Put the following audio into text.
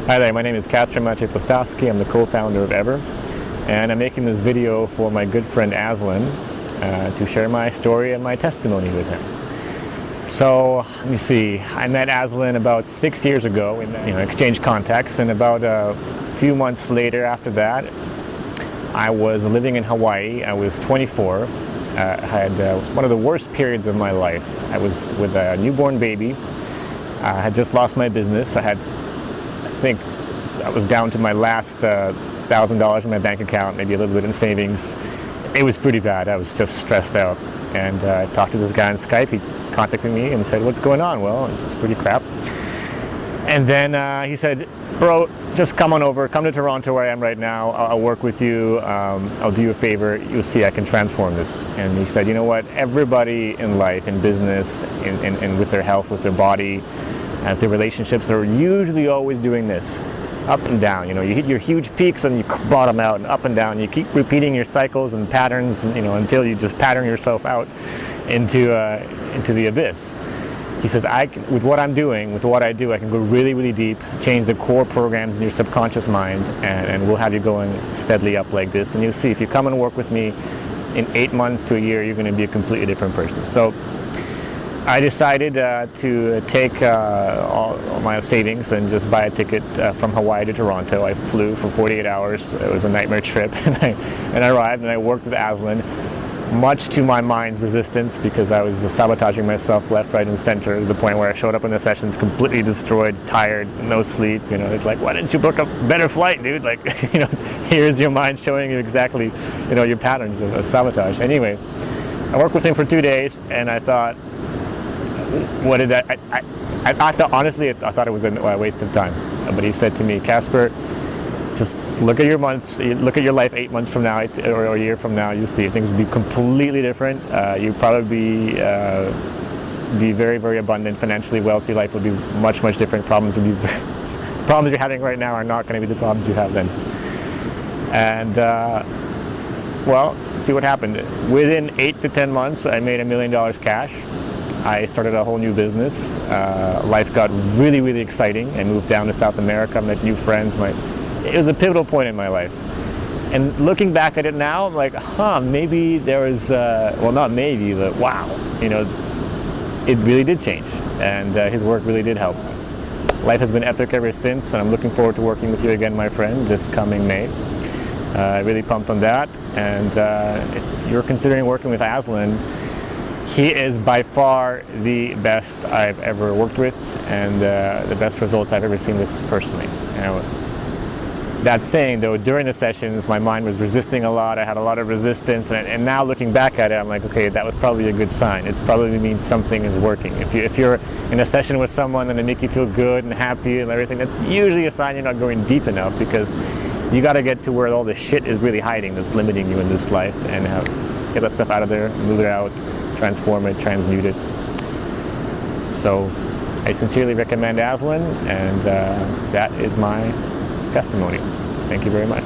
Hi there, my name is Kasper Maciej Postowski. I'm the co-founder of Ever, and I'm making this video for my good friend Aslan to share my story and my testimony with him. So, let me see, I met Aslan about 6 years ago, we exchanged contacts, and about a few months later after that, I was living in Hawaii. I was 24. It was one of the worst periods of my life. I was with a newborn baby. I had just lost my business. I think I was down to my last $1,000 in my bank account, maybe a little bit in savings. It was pretty bad. I was just stressed out. And I talked to this guy on Skype. He contacted me and said, "What's going on?" Well, it's pretty crap. And then he said, "Bro, just come on over. Come to Toronto where I am right now. I'll work with you. I'll do you a favor. You'll see I can transform this." And he said, "You know what? Everybody in life, in business, and with their health, with their body, and their relationships are usually always doing this. Up and down. You hit your huge peaks and you bottom out, and up and down. You keep repeating your cycles and patterns, until you just pattern yourself out into the abyss." He says, with what I'm doing, with what I do, I can go really, really deep, change the core programs in your subconscious mind, and we'll have you going steadily up like this. And you'll see, if you come and work with me, in 8 months to a year, you're going to be a completely different person. So I decided to take all my savings and just buy a ticket from Hawaii to Toronto. I flew for 48 hours. It was a nightmare trip. And I arrived and I worked with Aslan, much to my mind's resistance, because I was sabotaging myself left, right, and center, to the point where I showed up in the sessions completely destroyed, tired, no sleep. It's like, why didn't you book a better flight, dude? Like, here's your mind showing you exactly, your patterns of sabotage. Anyway, I worked with him for 2 days, and I thought, what did that? I thought, honestly, I thought it was a waste of time. But he said to me, "Kasper, just look at your months, look at your life 8 months from now, or a year from now. You'll see things will be completely different. You'll probably be very, very abundant, financially wealthy. Life will be much, much different. Problems will be the problems you're having right now are not going to be the problems you have then." And well, see what happened. Within 8 to 10 months, I made $1 million cash. I started a whole new business. Life got really, really exciting. I moved down to South America, met new friends. It was a pivotal point in my life. And looking back at it now, I'm like, maybe there was, well, not maybe, but wow, it really did change. And his work really did help. Life has been epic ever since, and I'm looking forward to working with you again, my friend, this coming May. Really pumped on that. And if you're considering working with Aslan, he is by far the best I've ever worked with, and the best results I've ever seen with personally. That saying, though, during the sessions, my mind was resisting a lot. I had a lot of resistance, and now looking back at it, I'm like, okay, that was probably a good sign. It probably means something is working. If you're in a session with someone and they make you feel good and happy and everything, that's usually a sign you're not going deep enough, because you got to get to where all the shit is really hiding that's limiting you in this life, and get that stuff out of there, move it out, transform it, transmute it. So I sincerely recommend Aslan, and that is my testimony. Thank you very much.